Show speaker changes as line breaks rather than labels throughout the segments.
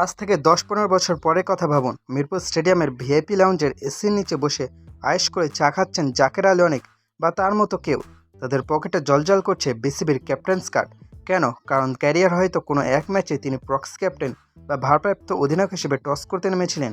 আজ থেকে ১০-১৫ বছর পরের কথা ভাবুন। মিরপুর স্টেডিয়ামের ভিআইপি লাউঞ্জের এসির নিচে বসে আয়েশ করে চা খাচ্ছেন জাকের আলী অনেক বা তার মতো কেউ। তাদের পকেটে জ্বলজ্বল করছে বিসিবির ক্যাপ্টেন্স কার্ড। কেন? কারণ ক্যারিয়ার হয়তো কোনো এক ম্যাচে তিনি প্রক্সি ক্যাপ্টেন বা ভারপ্রাপ্ত অধিনায়ক হিসেবে টস করতে নেমেছিলেন।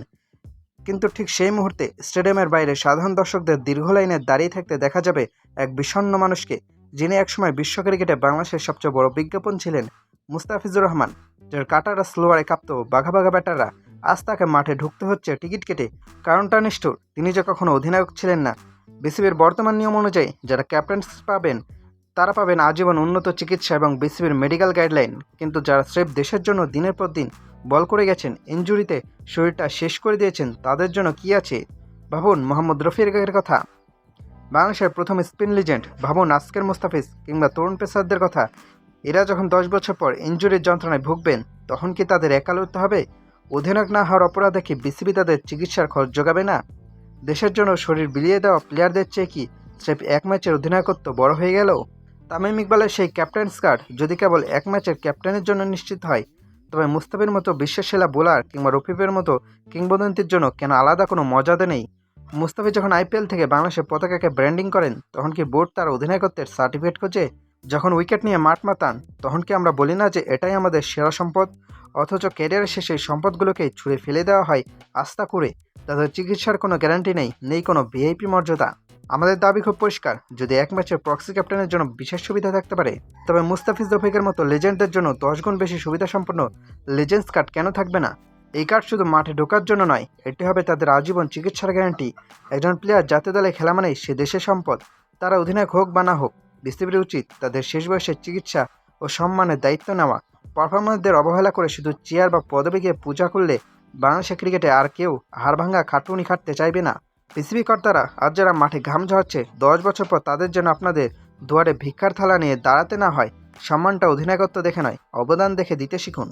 কিন্তু ঠিক সেই মুহূর্তে স্টেডিয়ামের বাইরে সাধারণ দর্শকদের দীর্ঘ লাইনে দাঁড়িয়ে থাকতে দেখা যাবে এক বিষণ্ণ মানুষকে, যিনি একসময় বিশ্ব ক্রিকেটে বাংলাদেশের সবচেয়ে বড় বিজ্ঞাপন ছিলেন। মুস্তাফিজুর রহমান, যার কাটারা স্লোয়ারে কাঁপত বাঘা বাঘা ব্যাটাররা, আজ তাকে মাঠে ঢুকতে হচ্ছে টিকিট কেটে। কারণটা নিষ্ঠুর, তিনি যে কখনো অধিনায়ক ছিলেন না। বিসিবির বর্তমান নিয়ম অনুযায়ী যারা ক্যাপ্টেন্স পাবেন তারা পাবেন আজীবন উন্নত চিকিৎসা এবং বিসিবির মেডিকেল গাইডলাইন। কিন্তু যারা স্রেফ দেশের জন্য দিনের পর দিন বল করে গেছেন, ইনজুরিতে শরীরটা শেষ করে দিয়েছেন, তাদের জন্য কি আছে? ভাবুন মোহাম্মদ রফিকের কথা, বাংলাদেশের প্রথম স্পিন লিজেন্ড। ভাবুন আজকের মুস্তাফিজ কিংবা তরুণ পেসারদের কথা। এরা যখন 10 বছর পর ইনজুরির যন্ত্রণায় ভুগবেন, তখন কি তাদের একা লড়তে হবে? অধিনায়ক না হওয়ার অপরাধে কি বিসিবি তাদের চিকিৎসার খরচ যোগাবে না? দেশের জন্য শরীর বিলিয়ে দেওয়া প্লেয়ারদের চেয়ে কি স্রেফ এক ম্যাচের অধিনায়কত্ব বড় হয়ে গেল? তামিম ইকবালের সেই ক্যাপ্টেন্স কার্ড যদি কেবল এক ম্যাচের ক্যাপ্টেনের জন্য নিশ্চিত হয়, তবে মুস্তাফিজের মতো বিশ্বের সেরা বোলার কিংবা রফিকের মতো কিংবদন্তির জন্য কেন আলাদা কোনো মর্যাদা নেই? মুস্তাফিজ যখন আইপিএল থেকে বাংলাদেশের পতাকাকে ব্র্যান্ডিং করেন, তখন কি বোর্ড তার অধিনায়কত্বের সার্টিফিকেট খোঁজে? যখন উইকেট নিয়ে মাঠ মাতান, তখন কি আমরা বলি না যে এটাই আমাদের সেরা সম্পদ? অথচ ক্যারিয়ারের শেষে সম্পদগুলোকে ছুঁড়ে ফেলে দেওয়া হয় আস্থা করে। তাদের চিকিৎসার কোনো গ্যারান্টি নেই কোনো ভিআইপি মর্যাদা। আমাদের দাবি খুব পরিষ্কার, যদি এক ম্যাচের প্রক্সি ক্যাপ্টেনের জন্য বিশেষ সুবিধা থাকতে পারে, তবে মুস্তাফিজ রফিকের মতো লেজেন্ডদের জন্য 10 গুণ বেশি সুবিধা সম্পন্ন লেজেন্ডস কার্ড কেন থাকবে না? এই কার্ড শুধু মাঠে ঢোকার জন্য নয়, এটি হবে তাদের আজীবন চিকিৎসার গ্যারান্টি। একজন প্লেয়ার জাতীয় দলে খেলা মানেই সে দেশের সম্পদ। তারা অধিনায়ক হোক বা না হোক, বিসিবির উচিত তাদের শেষ বয়সের চিকিৎসা ও সম্মানের দায়িত্ব নেওয়া। পারফরম্যান্সদের অবহেলা করে শুধু চেয়ার বা পদবিকে পূজা করলে বাংলাদেশের ক্রিকেটে আর কেউ হাড়ভাঙা খাটুনি খাটতে চাইবে না। বিসিবি কর্তারা আজ যারা মাঠে ঘাম ঝরাচ্ছে, 10 বছর পর তাদের যেন আপনাদের দুয়ারে ভিক্ষার থালা নিয়ে দাঁড়াতে না হয়। সম্মানটা অধিনায়কত্ব দেখে নয়, অবদান দেখে দিতে শিখুন।